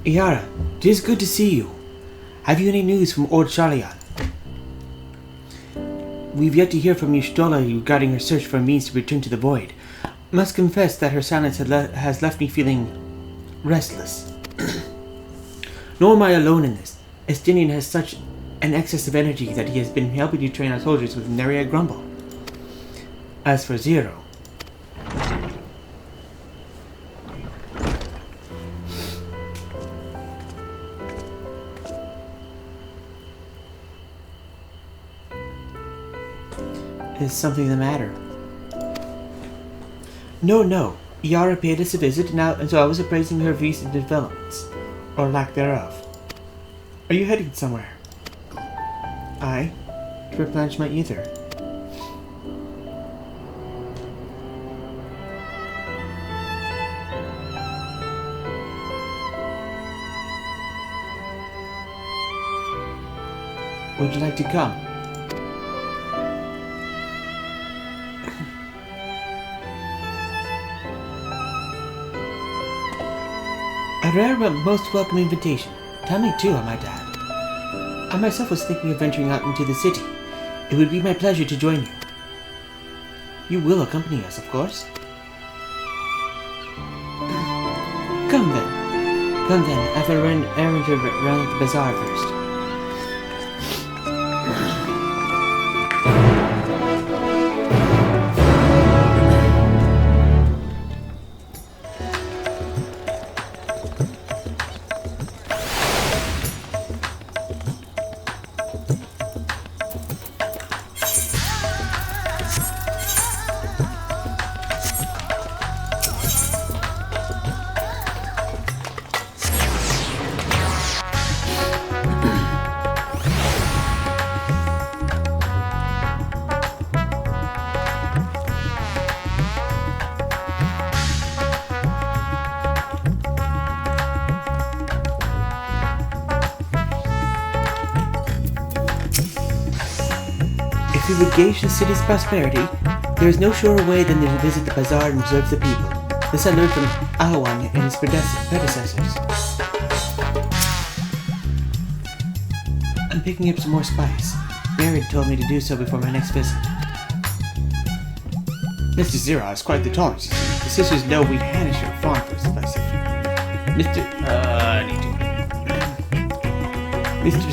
Iyhara, it is good to see you. Have you any news from Old Sharlayan? We've yet to hear from Iyhara regarding her search for a means to return to the void. Must confess that her silence has left me feeling restless. Nor am I alone in this. Estinian has such an excess of energy that he has been helping to train our soldiers with nary a grumble. As for Zero, is something the matter? No. Iyhara paid us a visit, and so I was appraising her recent developments, or lack thereof. Are you heading somewhere? Aye, to replenish my ether. Would you like to come? A rare but most welcome invitation. Timely too, I might add. I myself was thinking of venturing out into the city. It would be my pleasure to join you. You will accompany us, of course. Come then. I have an errand around the bazaar first. If we would gauge the city's prosperity, there is no surer way than to visit the bazaar and observe the people. This I learned from Ahawan and his predecessors. I'm picking up some more spice. Baron told me to do so before my next visit. Mr. Zira is quite the tolerance, you see. The sisters know we banish your farm for spicy food. Mr.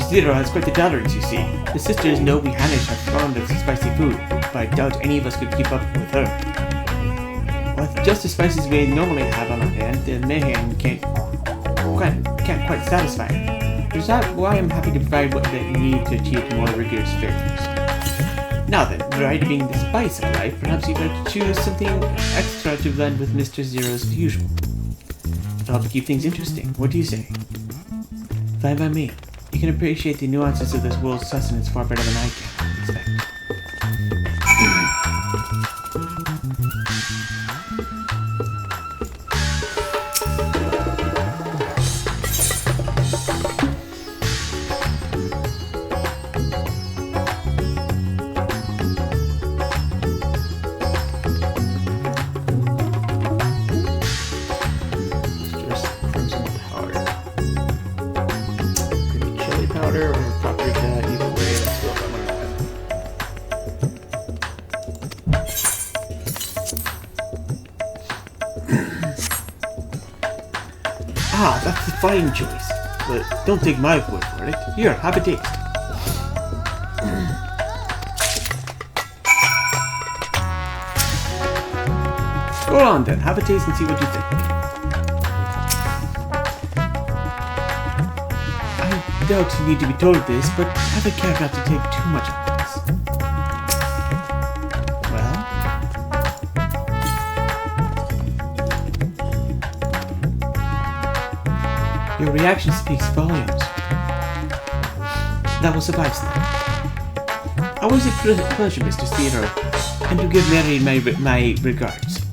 Zira has quite the tolerance, you see. The sisters know we Hanish are fond of spicy food, but I doubt any of us could keep up with her. With just the spices we normally have on our hand, the mayhem can't quite satisfy her. Which is why I'm happy to provide what they need to achieve more rigorous flavors. Now then, variety being the spice of life, perhaps you'd like to choose something extra to blend with Mr. Zero's usual. It'll help to keep things interesting. What do you say? Fine by me. You can appreciate the nuances of this world's sustenance far better than I can expect. Or paprika, either way, let's go with Ah, that's a fine choice. But don't take my word for it. Here, have a taste. Go on then, have a taste and see what you think. I doubt you need to be told this, but have a care not to take too much of this. Well? Your reaction speaks volumes. That will suffice then. Always a pleasure, Mr. Theodore, and to give Mary my regards.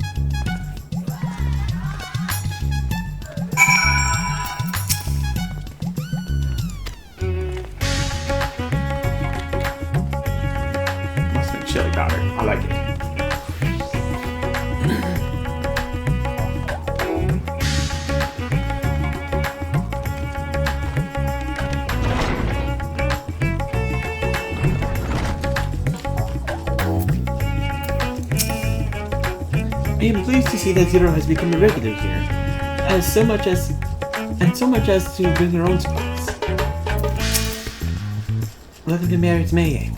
Chili powder. I like it. I am pleased to see that Zero has become a regular here, so much as to bring her own spice. Welcome to Merit's May.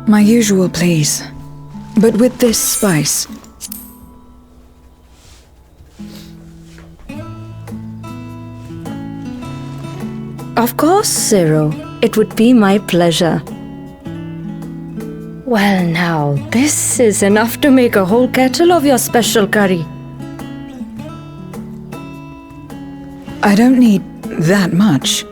My usual, please. But with this spice. Of course, Zero. It would be my pleasure. Well now, this is enough to make a whole kettle of your special curry. I don't need that much.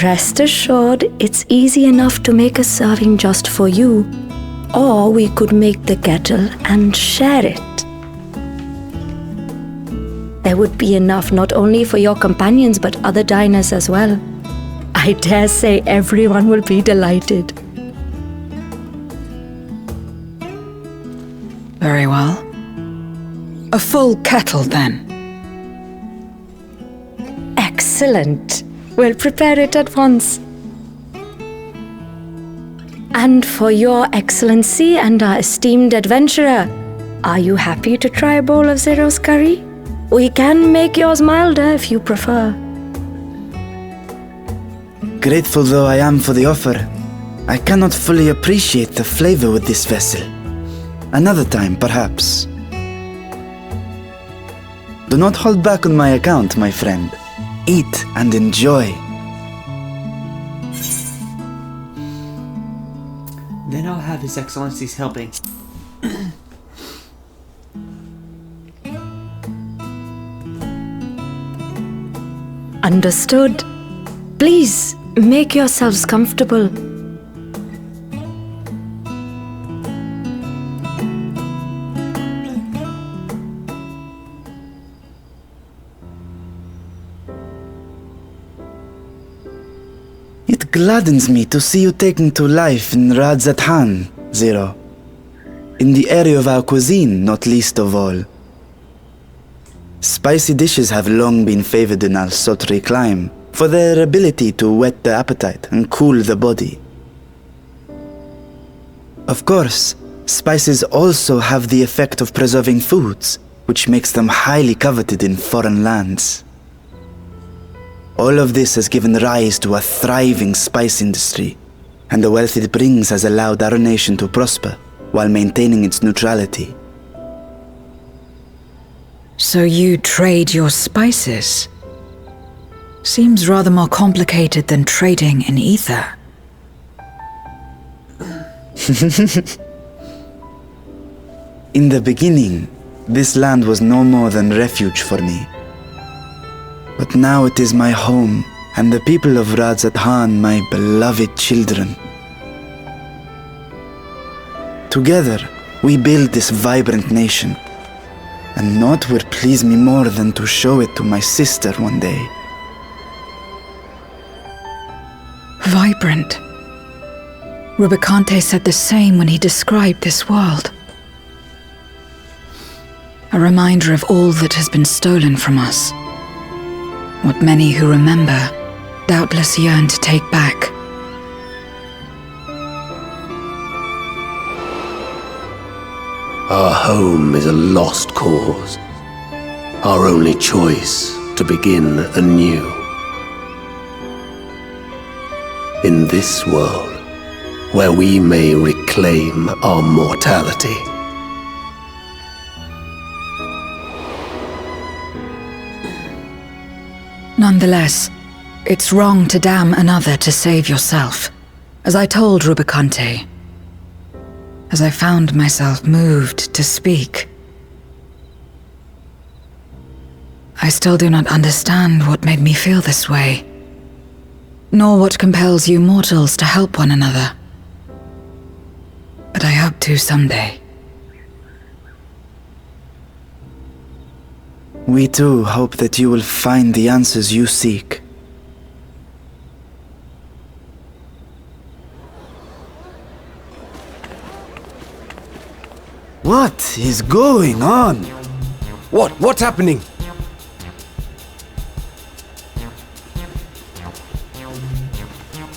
Rest assured, it's easy enough to make a serving just for you. Or we could make the kettle and share it. There would be enough not only for your companions but other diners as well. I dare say everyone will be delighted. Very well. A full kettle, then. Excellent. We'll prepare it at once. And for your excellency and our esteemed adventurer, are you happy to try a bowl of Zero's curry? We can make yours milder if you prefer. Grateful though I am for the offer, I cannot fully appreciate the flavor with this vessel. Another time, perhaps. Do not hold back on my account, my friend. Eat and enjoy. Then I'll have His Excellency's helping. Understood. Please, make yourselves comfortable. It gladdens me to see you taking to life in Radzathan, Zero. In the area of our cuisine, not least of all. Spicy dishes have long been favored in our sultry clime for their ability to whet the appetite and cool the body. Of course, spices also have the effect of preserving foods, which makes them highly coveted in foreign lands. All of this has given rise to a thriving spice industry, and the wealth it brings has allowed our nation to prosper while maintaining its neutrality. So you trade your spices? Seems rather more complicated than trading in ether. In the beginning, this land was no more than refuge for me. But now it is my home, and the people of Radzathan my beloved children. Together, we build this vibrant nation, and naught would please me more than to show it to my sister one day. Vibrant. Rubicante said the same when he described this world. A reminder of all that has been stolen from us. What many who remember doubtless yearn to take back. Our home is a lost cause. Our only choice to begin anew. In this world, where we may reclaim our mortality. Nonetheless, it's wrong to damn another to save yourself, as I told Rubicante. As I found myself moved to speak. I still do not understand what made me feel this way, nor what compels you mortals to help one another. But I hope to someday. We too hope that you will find the answers you seek. What is going on? What's happening?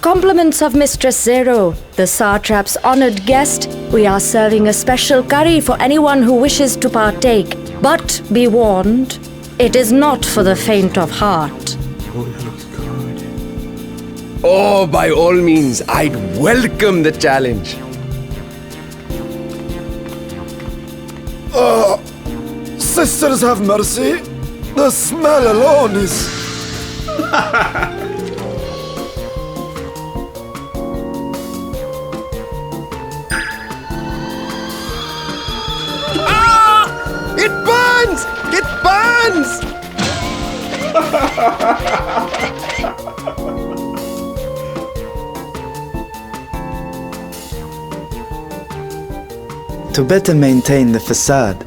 compliments of Mistress Zero, the Satrap's honored guest. We are serving a special curry for anyone who wishes to partake. But be warned, it is not for the faint of heart. Oh, that looks good. Oh, by all means, I'd welcome the challenge. Sisters have mercy. The smell alone is... It burns! It burns! To better maintain the facade,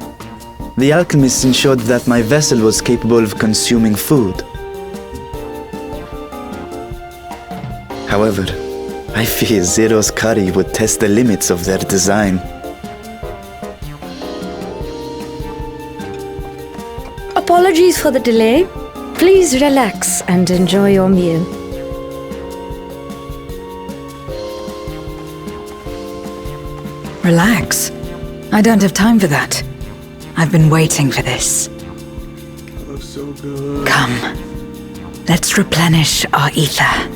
the alchemists ensured that my vessel was capable of consuming food. However, I fear Zero's curry would test the limits of their design. Apologies for the delay. Please relax and enjoy your meal. Relax. I don't have time for that. I've been waiting for this. That looks so good. Come. Let's replenish our ether.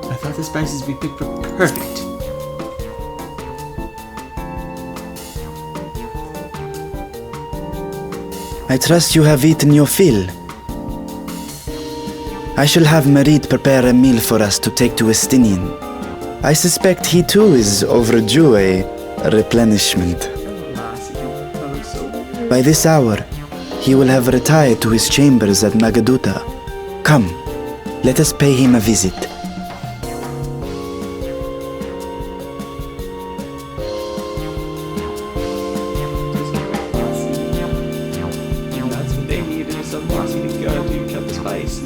I thought the spices we picked were perfect. I trust you have eaten your fill. I shall have Merid prepare a meal for us to take to Estinian. I suspect he too is overdue a replenishment. That looks so good. By this hour, he will have retired to his chambers at Magaduta. Come, let us pay him a visit. And that's what they needed, is some bossy to go to cut the spice.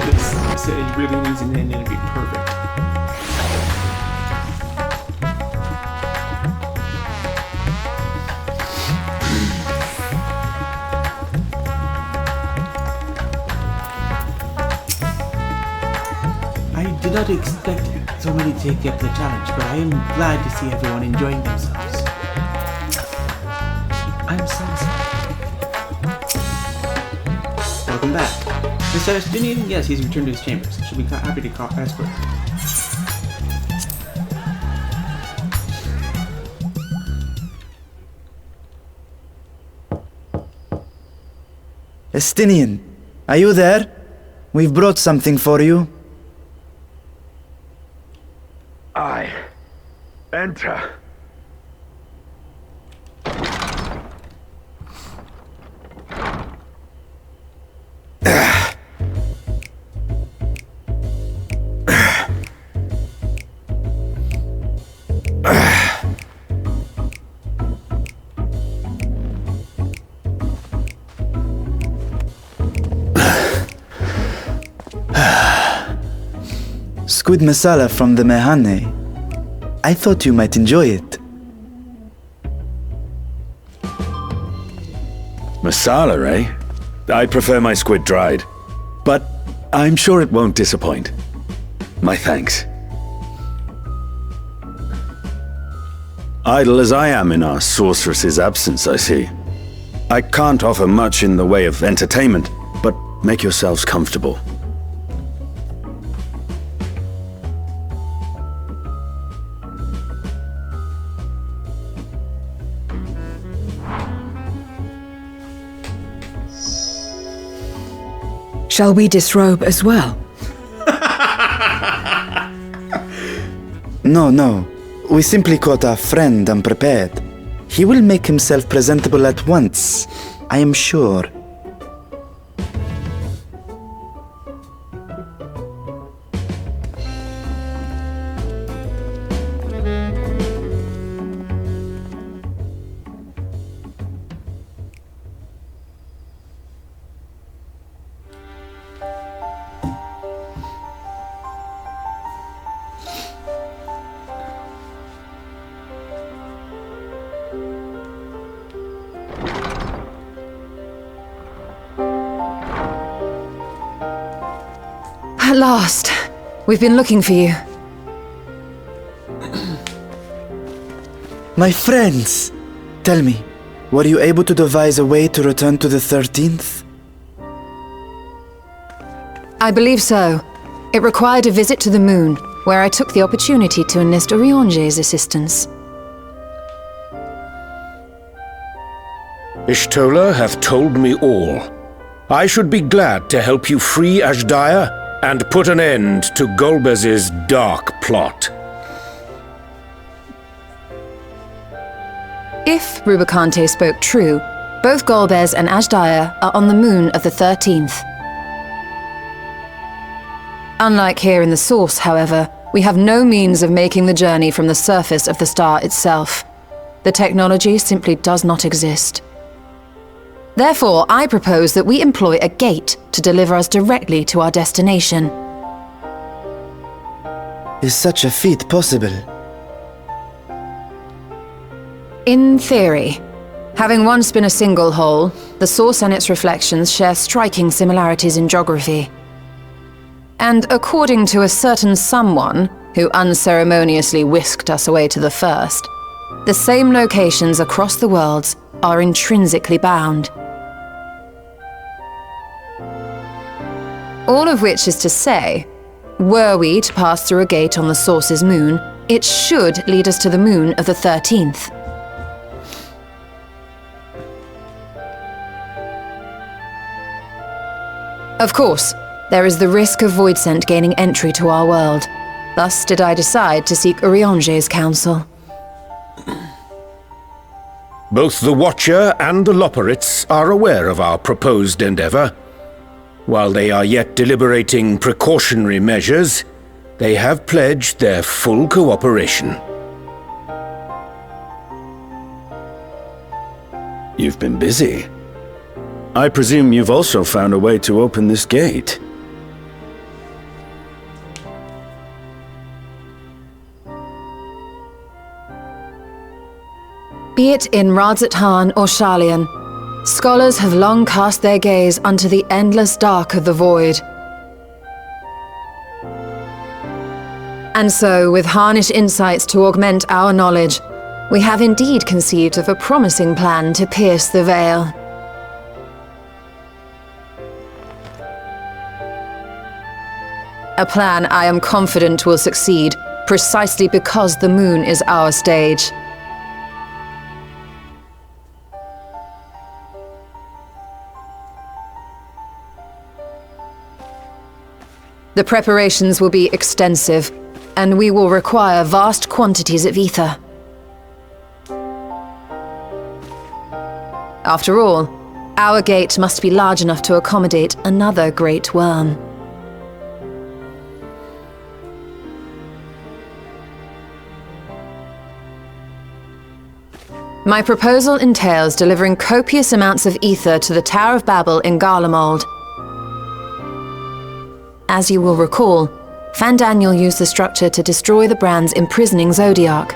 This it really needs an ending to be perfect. I did not expect so many to take up the challenge, but I am glad to see everyone enjoying themselves. I'm satisfied. Welcome back. Mr. Estinian? Yes, he's returned to his chambers. She'll be happy to escort him. Estinian, are you there? We've brought something for you. Enter. Squid masala from the Mehane. I thought you might enjoy it. Masala, eh? I prefer my squid dried. But I'm sure it won't disappoint. My thanks. Idle as I am in our sorceress's absence, I see. I can't offer much in the way of entertainment, but make yourselves comfortable. Shall we disrobe as well? No. We simply caught our friend unprepared. He will make himself presentable at once, I am sure. At last. We've been looking for you. My friends! Tell me, were you able to devise a way to return to the 13th? I believe so. It required a visit to the moon, where I took the opportunity to enlist Iyhara's assistance. Iyhara Tolar hath told me all. I should be glad to help you free Ashdaya and put an end to Golbez's dark plot. If Rubicante spoke true, both Golbez and Ashdaya are on the moon of the 13th. Unlike here in the Source, however, we have no means of making the journey from the surface of the star itself. The technology simply does not exist. Therefore, I propose that we employ a gate to deliver us directly to our destination. Is such a feat possible? In theory. Having once been a single hole, the Source and its reflections share striking similarities in geography. And according to a certain someone who unceremoniously whisked us away to the first, the same locations across the worlds are intrinsically bound. All of which is to say, were we to pass through a gate on the Source's moon, it should lead us to the moon of the 13th. Of course, there is the risk of Voidsent gaining entry to our world. Thus did I decide to seek Iyhara's counsel. Both the Watcher and the Loporrits are aware of our proposed endeavor. While they are yet deliberating precautionary measures, they have pledged their full cooperation. You've been busy. I presume you've also found a way to open this gate. Be it in Radzat-Han or Sharlayan, scholars have long cast their gaze unto the endless dark of the void. And so, with harnish insights to augment our knowledge, we have indeed conceived of a promising plan to pierce the veil. A plan I am confident will succeed, precisely because the moon is our stage. The preparations will be extensive, and we will require vast quantities of ether. After all, our gate must be large enough to accommodate another great worm. My proposal entails delivering copious amounts of ether to the Tower of Babel in Garlemald. As you will recall, Fandaniel used the structure to destroy the Brand's imprisoning Zodiac.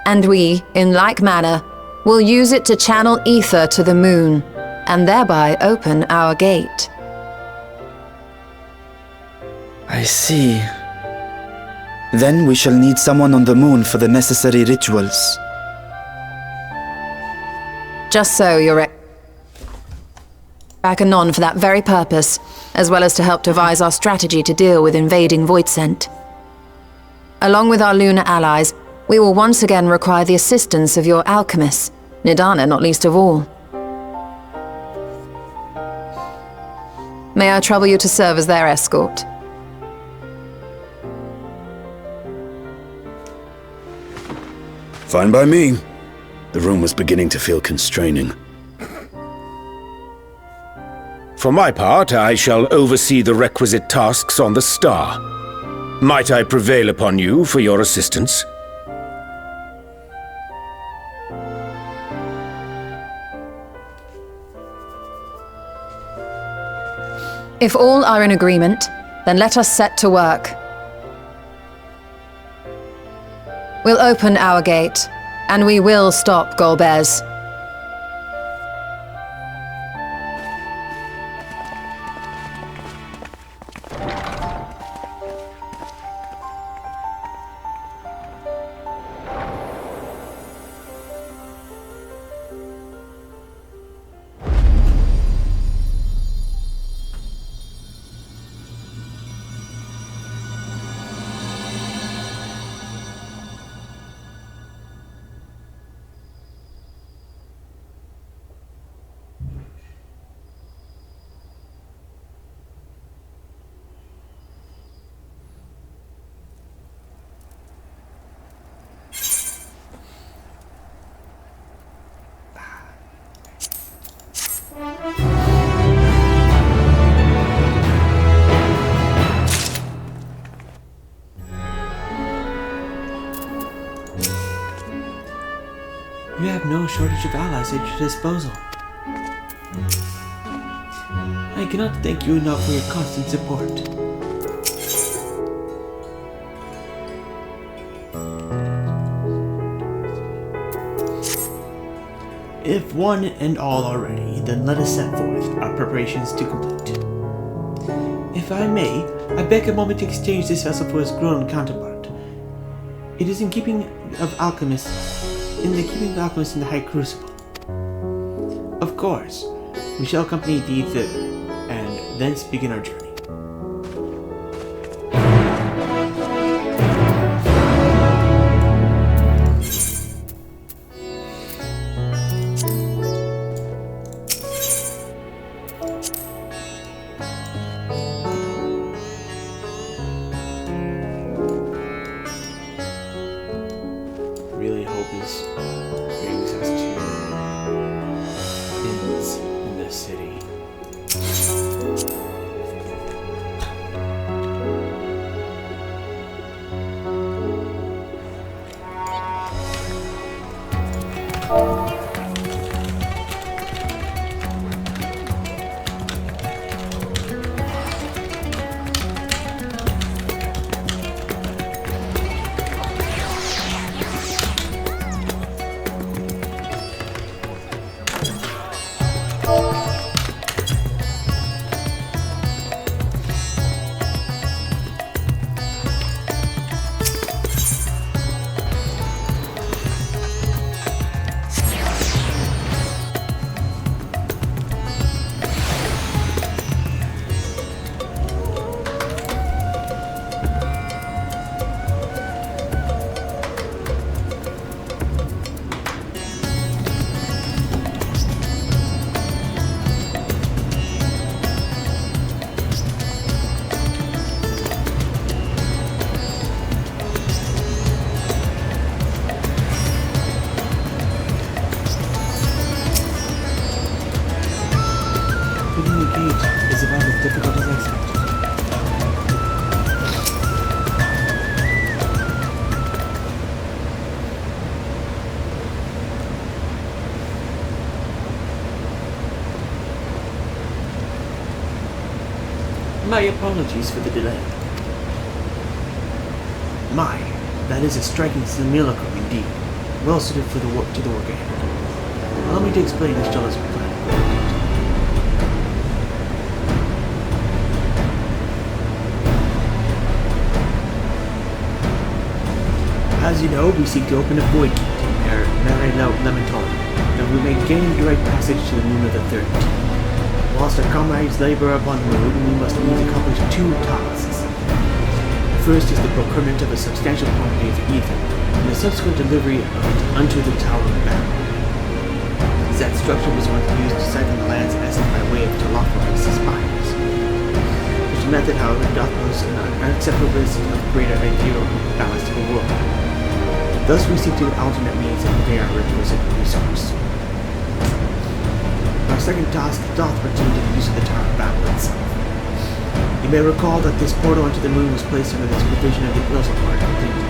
And we, in like manner, will use it to channel ether to the moon, and thereby open our gate. I see. Then we shall need someone on the moon for the necessary rituals. Just so, Your back anon for that very purpose, as well as to help devise our strategy to deal with invading Voidsent. Along with our lunar allies, we will once again require the assistance of your alchemists, Nidana not least of all. May I trouble you to serve as their escort? Fine by me. The room was beginning to feel constraining. For my part, I shall oversee the requisite tasks on the Star. Might I prevail upon you for your assistance? If all are in agreement, then let us set to work. We'll open our gate, and we will stop Golbez. You have no shortage of allies at your disposal. I cannot thank you enough for your constant support. If one and all are ready, then let us set forth our preparations to complete. If I may, I beg a moment to exchange this vessel for its grown counterpart. It is in the keeping of alchemists in the High Crucible. Of course, we shall accompany thee thither, and thence begin our journey. Really hope this brings us to inns in the city. Opening the gate is about as difficult as I expected. My apologies for the delay. My, that is a striking simulacrum indeed. Well suited for the work at hand. Allow me to explain this jealous plan. As you know, we seek to open a void gate near Mare Lamentorum, that we may gain direct passage to the moon of the third. Whilst our comrades labor upon the road, we must needs accomplish two tasks. The first is the procurement of a substantial quantity of ether, and the subsequent delivery of it unto the Tower of Battle. That structure was once used to siphon the land's essence by way of Telophoros' spires. method, however, doth pose an unacceptable risk of greater and zero balance to the world. Thus we seek to alternate means of conveying our requisite resource. Our second task doth pertain to the use of the Tower of Babel itself. You may recall that this portal onto the moon was placed under the supervision of the Iyhara Tolar.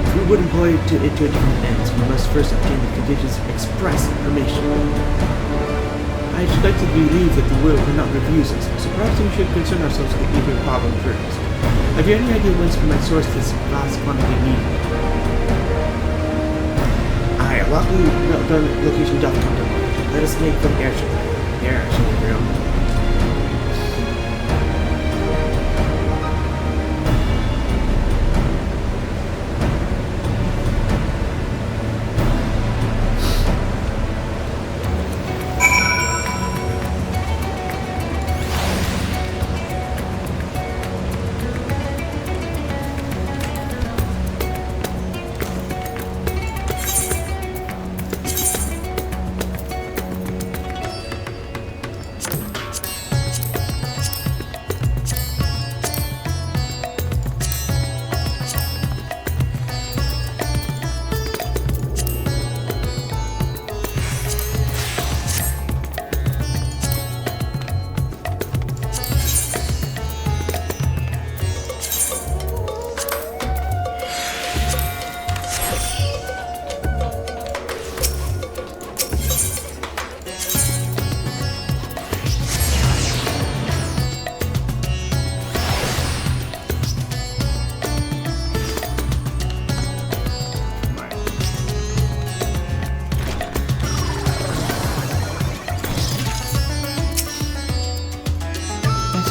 If we would employ it to different ends, we must first obtain the conditions of express permission. I should like to believe that the will will not refuse us, so perhaps we should concern ourselves with the ether problem first. Have you any idea whence we might source this vast quantity of media? Aye, luckily the location doth come to mind. Let us make for the airship. The airship is real.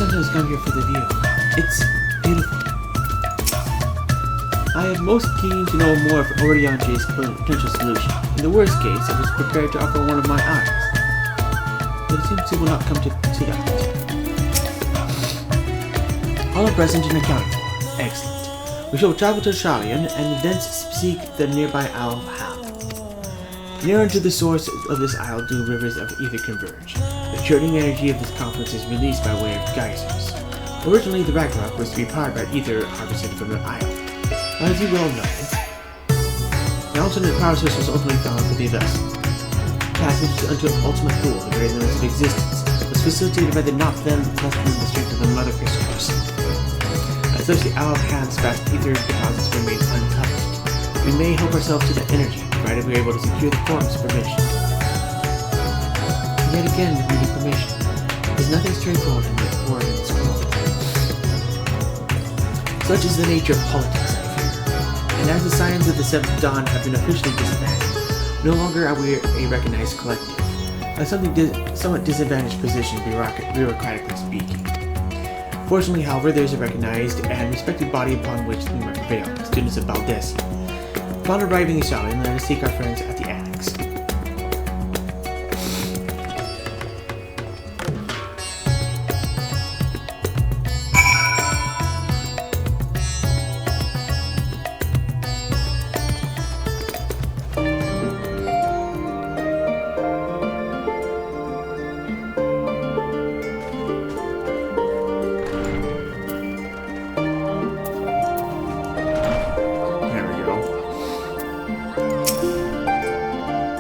Sometimes come here for the view. It's beautiful. I am most keen to know more of Oriange's potential solution. In the worst case, I was prepared to offer one of my eyes. But it seems it will not come to that. All are present and accounted for. Excellent. We shall travel to Shalian and thence seek the nearby Isle of Hal. Near unto the source of this isle do rivers of ether converge. The churning energy of this confluence is released by way of geysers. Originally, the Ragnarok was to be powered by ether harvested from the isle. As you well know, the alternate power source was ultimately found for the vessel. Passage unto an ultimate pool, the very limits of existence, was facilitated by the not then less than the strength of the mother crystals. As such, the Isle of Ham's vast ether deposits remain untouched. We may help ourselves to that energy, provided we are able to secure the forms of permission. Yet again, we need permission. There's nothing straightforward in this world. Such is the nature of politics, I fear. And as the signs of the Seventh Dawn have been officially disbanded, no longer are we a recognized collective. A somewhat disadvantaged position, bureaucratically speaking. Fortunately, however, there is a recognized and respected body upon which we might prevail, the students of Baldesia. Upon arriving in Shalian, let us seek our friends at the Annex.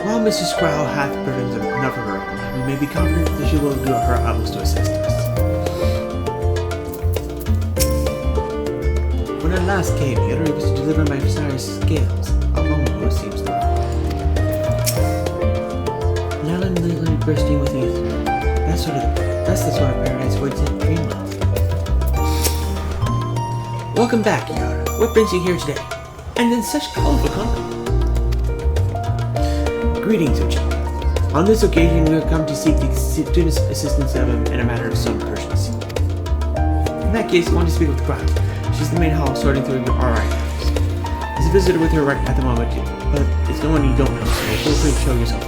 While Mrs. Sproul hath burdens enough of her own, we may be confident that she will do her utmost to assist us. When I last came here, it was to deliver my sire's scales. How long ago seems the hour. Now I'm literally bursting with youth. That's the sort of paradise words had dreamed of. Welcome back, Iyhara. What brings you here today? And in such colorful company. Greetings, Uchi. On this occasion, we have come to seek the student's assistance of him in a matter of some urgency. In that case, I want to speak with the crowd. She's in the main hall sorting through our items. There's a visitor with her right at the moment, but it's no one you don't know, so feel free to show yourself.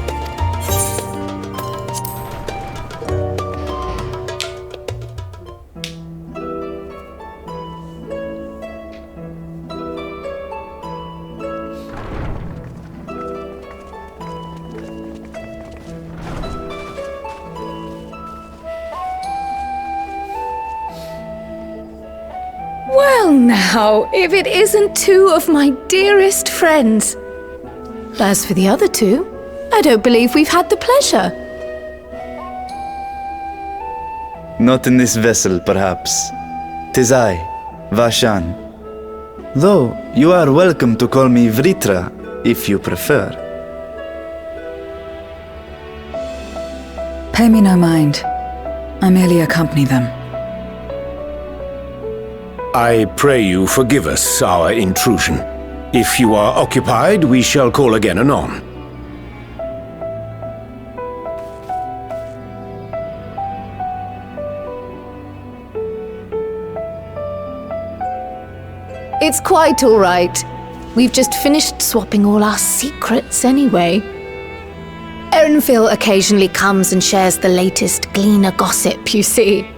now, if it isn't two of my dearest friends. As for the other two, I don't believe we've had the pleasure. Not in this vessel, perhaps. 'Tis I, Vashan. Though, you are welcome to call me Vritra, if you prefer. Pay me no mind. I merely accompany them. I pray you forgive us our intrusion. If you are occupied, we shall call again anon. It's quite all right. We've just finished swapping all our secrets anyway. Erenville occasionally comes and shares the latest Gleaner gossip, you see.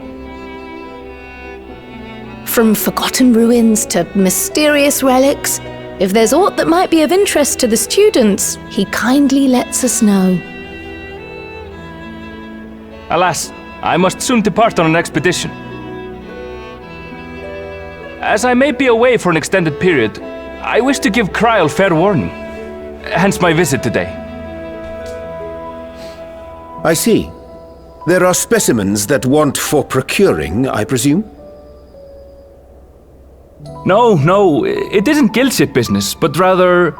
From forgotten ruins to mysterious relics, if there's aught that might be of interest to the students, he kindly lets us know. Alas, I must soon depart on an expedition. As I may be away for an extended period, I wish to give Kryl fair warning. Hence my visit today. I see. There are specimens that want for procuring, I presume? No, it isn't guildship business, but rather...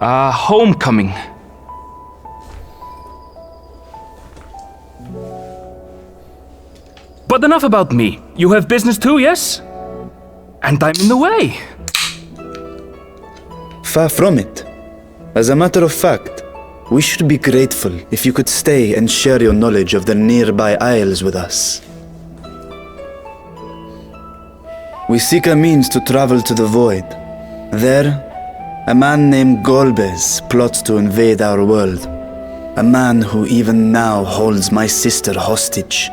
homecoming. But enough about me. You have business too, yes? And I'm in the way. Far from it. As a matter of fact, we should be grateful if you could stay and share your knowledge of the nearby isles with us. We seek a means to travel to the Void. There, a man named Golbez plots to invade our world. A man who even now holds my sister hostage.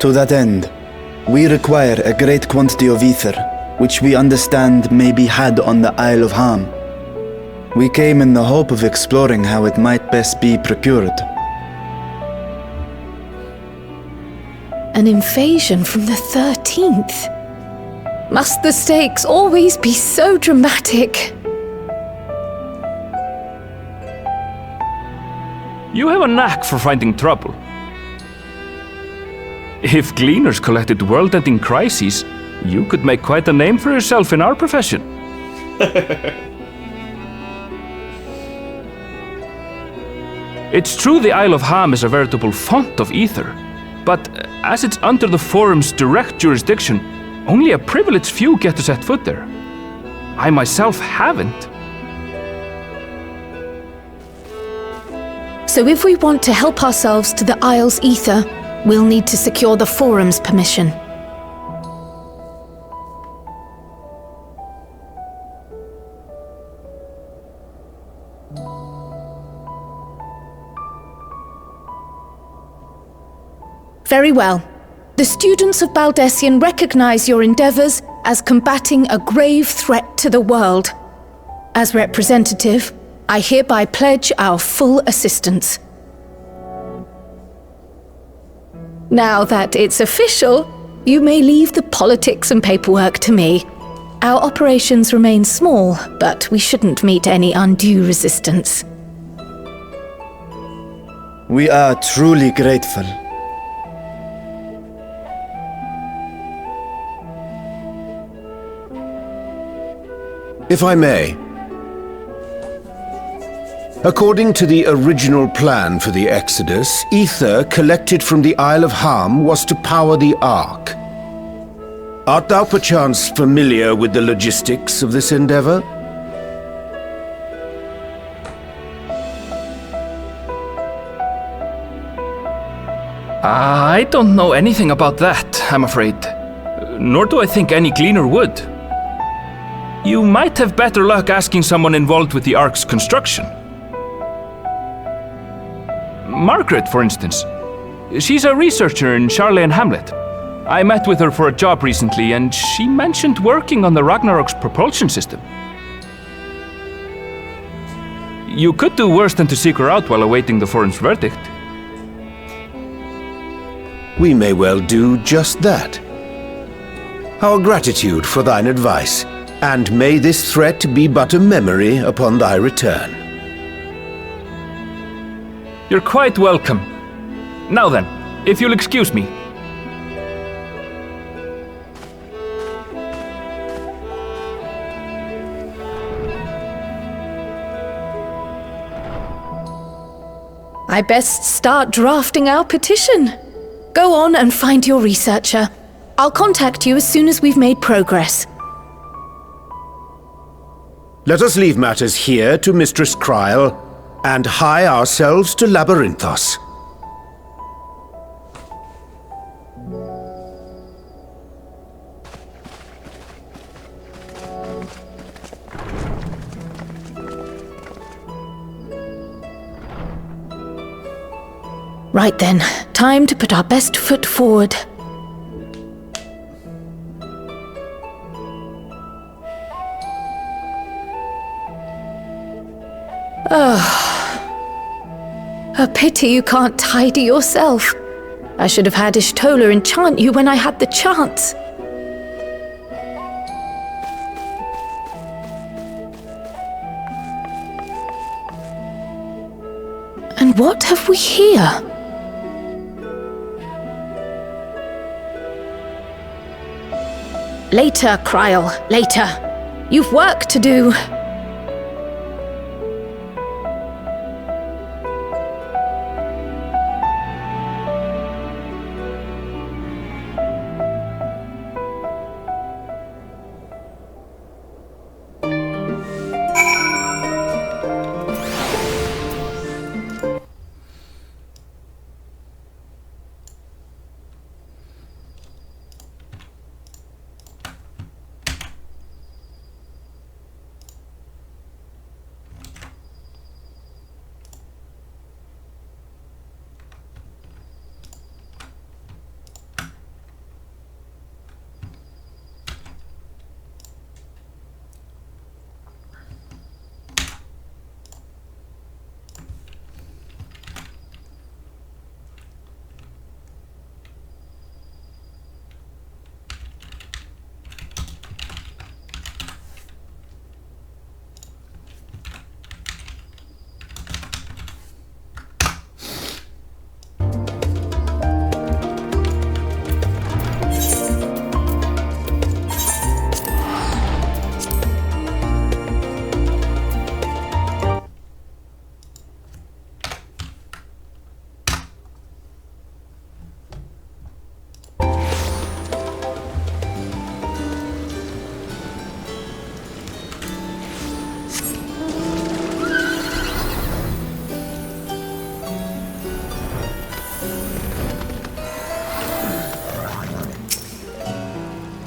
To that end, we require a great quantity of ether, which we understand may be had on the Isle of Harm. We came in the hope of exploring how it might best be procured. An invasion from the 13th? Must the stakes always be so dramatic? You have a knack for finding trouble. If Gleaners collected world-ending crises, you could make quite a name for yourself in our profession. It's true the Isle of Ham is a veritable font of ether, but as it's under the Forum's direct jurisdiction, only a privileged few get to set foot there. I myself haven't. So if we want to help ourselves to the Isle's ether, we'll need to secure the Forum's permission. Very well. The students of Baldessian recognize your endeavors as combating a grave threat to the world. As representative, I hereby pledge our full assistance. Now that it's official, you may leave the politics and paperwork to me. Our operations remain small, but we shouldn't meet any undue resistance. We are truly grateful. If I may. According to the original plan for the Exodus, ether collected from the Isle of Harm was to power the Ark. Art thou perchance familiar with the logistics of this endeavor? I don't know anything about that, I'm afraid. Nor do I think any Gleaner would. You might have better luck asking someone involved with the Ark's construction. Margaret, for instance. She's a researcher in Charley and Hamlet. I met with her for a job recently, and she mentioned working on the Ragnarok's propulsion system. You could do worse than to seek her out while awaiting the forum's verdict. We may well do just that. Our gratitude for thine advice, and may this threat be but a memory upon thy return. You're quite welcome. Now then, if you'll excuse me. I best start drafting our petition. Go on and find your researcher. I'll contact you as soon as we've made progress. Let us leave matters here to Mistress Kryl, and hie ourselves to Labyrinthos. Right then, time to put our best foot forward. A pity you can't tidy yourself. I should have had Iyhara Tolar enchant you when I had the chance. And what have we here? Later, Kryl, later. You've work to do.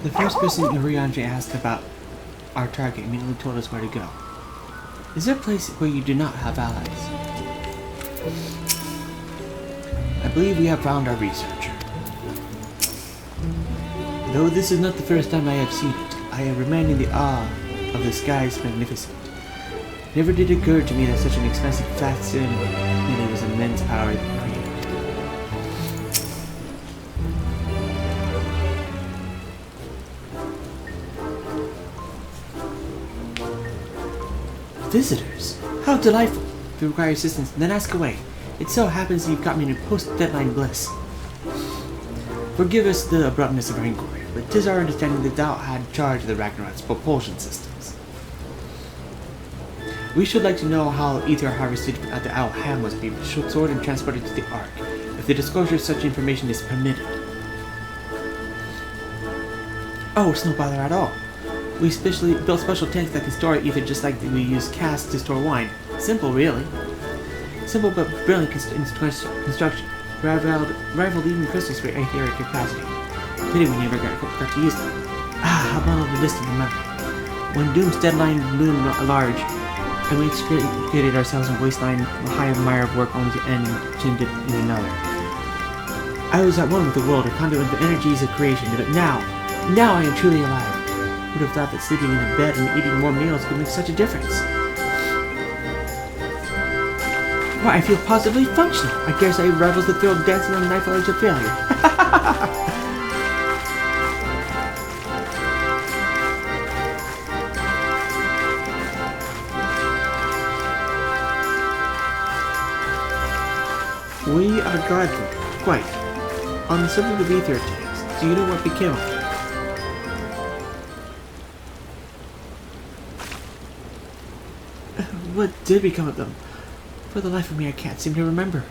The first person Iyhara asked about our target immediately told us where to go. Is there a place where you do not have allies? I believe we have found our researcher. Though this is not the first time I have seen it, I remain in the awe of the sky's magnificence. Never did it occur to me that such an expensive facsimile was immense power to create. Visitors! How delightful! If you require assistance, then ask away. It so happens that you've got me in post-deadline bliss. Forgive us the abruptness of our inquiry, but 'tis our understanding that thou had charge of the Ragnarok's propulsion systems. We should like to know how ether harvested at the Owl Ham was being stored and transported to the Ark, if the disclosure of such information is permitted. Oh, it's no bother at all. We built special tanks that can store ether just like we use casks to store wine. Simple, really. Simple but brilliant construction. Rivaled even crystals for etheric capacity. Pity we never got to use them. Ah, how long of a distant memory. When Doom's deadline loomed large, and we excavated ourselves in wasteland, a high mire of work only to end in another. I was at one with the world, a conduit of the energies of creation, but now I am truly alive. Who would have thought that sleeping in a bed and eating warm meals could make such a difference? Why, I feel positively functional. I dare say it rivals the thrill of dancing on the knife's edge of failure. We are guarded, quite. On the subject of ether tanks, do you know what became of them? What did become of them? For the life of me, I can't seem to remember.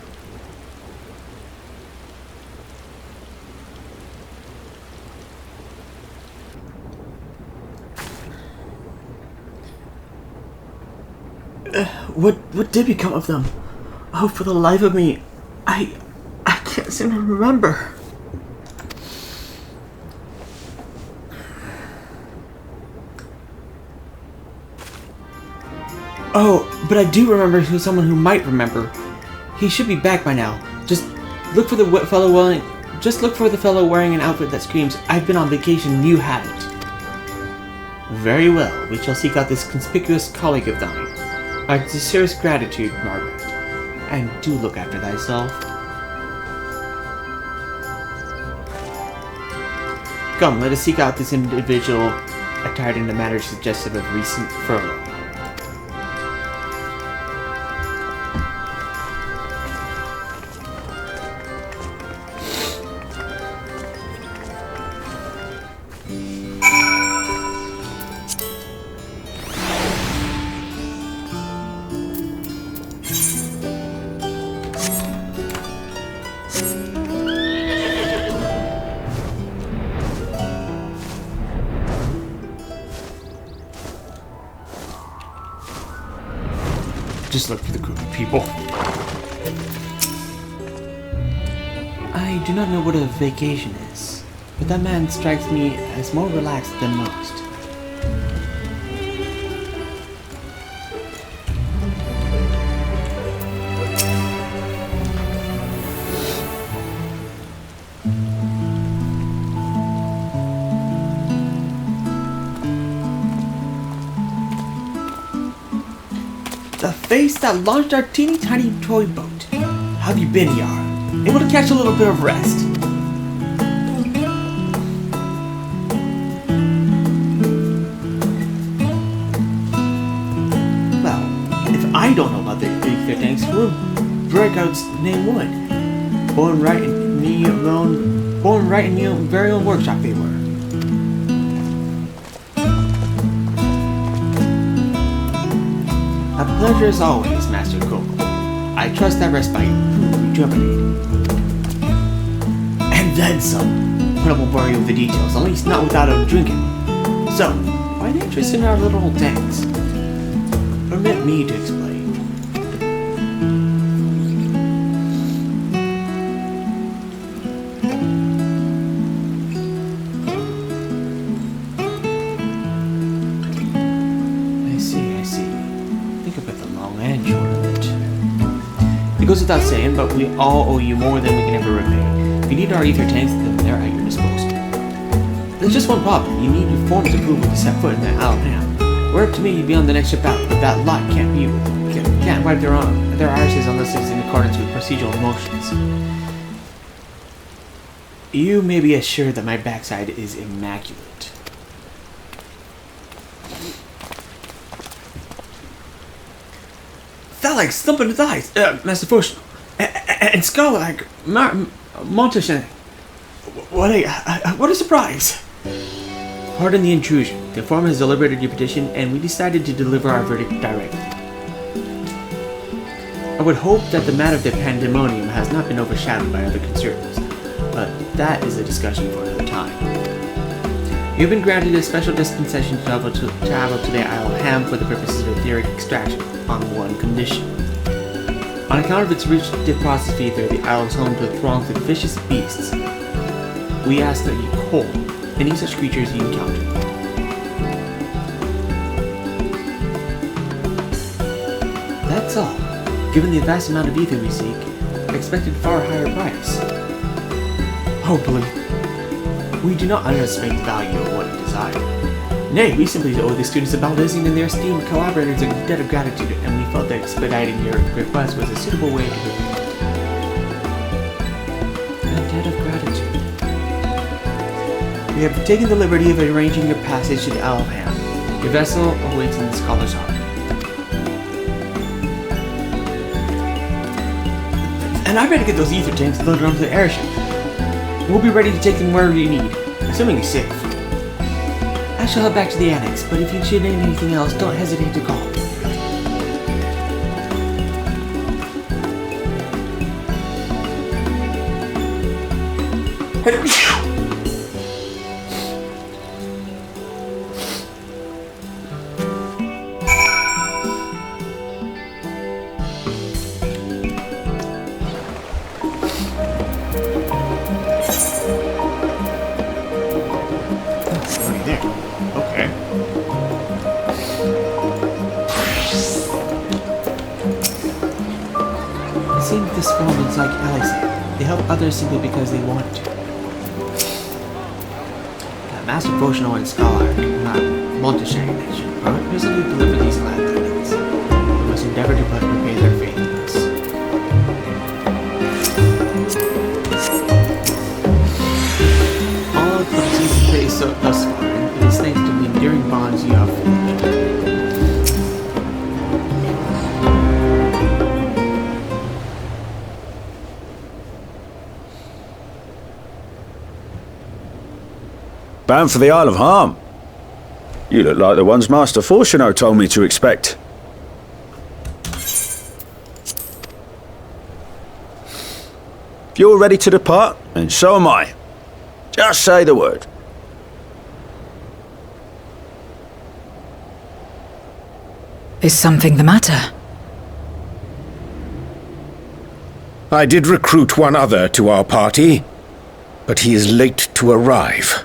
What did become of them? Oh, for the life of me, I can't seem to remember. Oh, but I do remember someone who might remember. He should be back by now. Just look for the fellow wearing an outfit that screams, "I've been on vacation and you haven't." Very well, we shall seek out this conspicuous colleague of thine. Our sincerest gratitude, Margaret. And do look after thyself. Come, let us seek out this individual attired in a manner suggestive of recent furlough. Just look for the group of people. I do not know what a vacation is, but that man strikes me as more relaxed than most. The face that launched our teeny tiny toy boat. How have you been, Iyhara? Able to catch a little bit of rest? Well, if I don't know about the ether tanks, who Breakout's name would? Born right in your very own workshop they were. A pleasure as always, Master Coco. I trust that respite will rejuvenate. And then some. But I won't bore you with the details, at least not without a drinking. So, why the interest in our little tanks? Permit me to explain. It goes without saying, but we all owe you more than we can ever repay. If you need our ether tanks, then they're at your disposal. There's just one problem. You need your form's approval to set foot in the Isle of Ham. Were up to me, you'd be on the next ship out, but that lot can't wipe their arses unless it's in accordance with procedural motions. You may be assured that my backside is immaculate. That like thumping his eyes, Master Fushno, and skull like Montish. What a surprise! Pardon the intrusion. The forum has deliberated your petition, and we decided to deliver our verdict directly. I would hope that the matter of the pandemonium has not been overshadowed by other concerns, but that is a discussion for another time. You've been granted a special dispensation to travel to the Isle of Ham for the purposes of etheric extraction, on one condition. On account of its rich deposit of ether, the isle is home to throngs of vicious beasts. We ask that you cull any such creatures you encounter. That's all. Given the vast amount of ether we seek, I expected a far higher price. Oh, believe we do not underestimate the value of what you desire. Nay, we simply owe the students of Baldesian and their esteemed collaborators a debt of gratitude, and we felt that expediting your request was a suitable way to repay. A debt of gratitude. We have taken the liberty of arranging your passage to the Isle of Ham. Your vessel awaits in the Scholar's Harbor. And I better get those ether tanks loaded onto the airship. We'll be ready to take them wherever you need, assuming you're safe. I shall head back to the annex, but if you should need anything else, don't hesitate to call. Like Ellie said, they help others simply because they want to. The Master Potional and Scholar will not want to share your nation, but presently deliver these glad tidings. We must endeavor to repay their faith in us. All of the season phase thus far, and it is thanks to the enduring bonds you have formed. Bound for the Isle of Harm. You look like the ones Master Fortuno told me to expect. If you're ready to depart, then so am I. Just say the word. Is something the matter? I did recruit one other to our party, but he is late to arrive.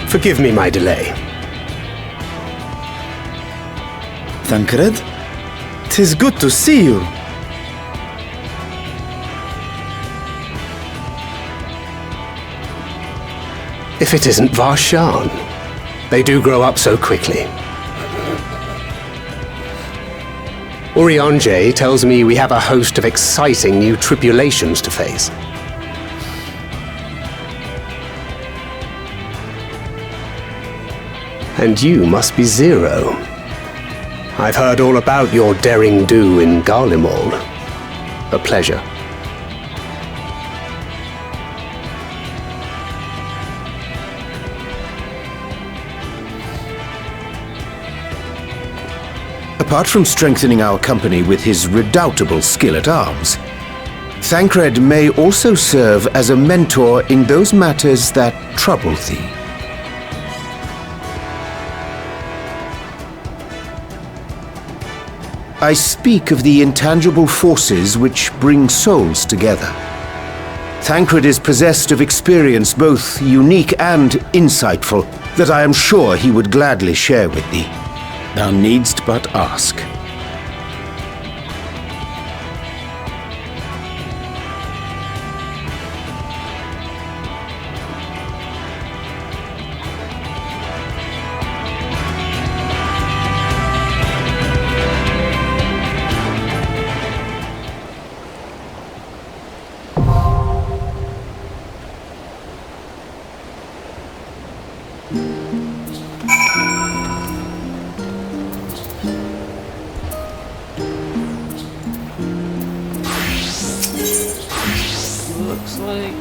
Forgive me my delay. Thancred? 'Tis good to see you. If it isn't Varshan. They do grow up so quickly. Urianje tells me we have a host of exciting new tribulations to face. And you must be Zero. I've heard all about your daring do in Garlemald. A pleasure. Apart from strengthening our company with his redoubtable skill at arms, Thancred may also serve as a mentor in those matters that trouble thee. I speak of the intangible forces which bring souls together. Thancred is possessed of experience both unique and insightful that I am sure he would gladly share with thee. Thou needst but ask. Looks like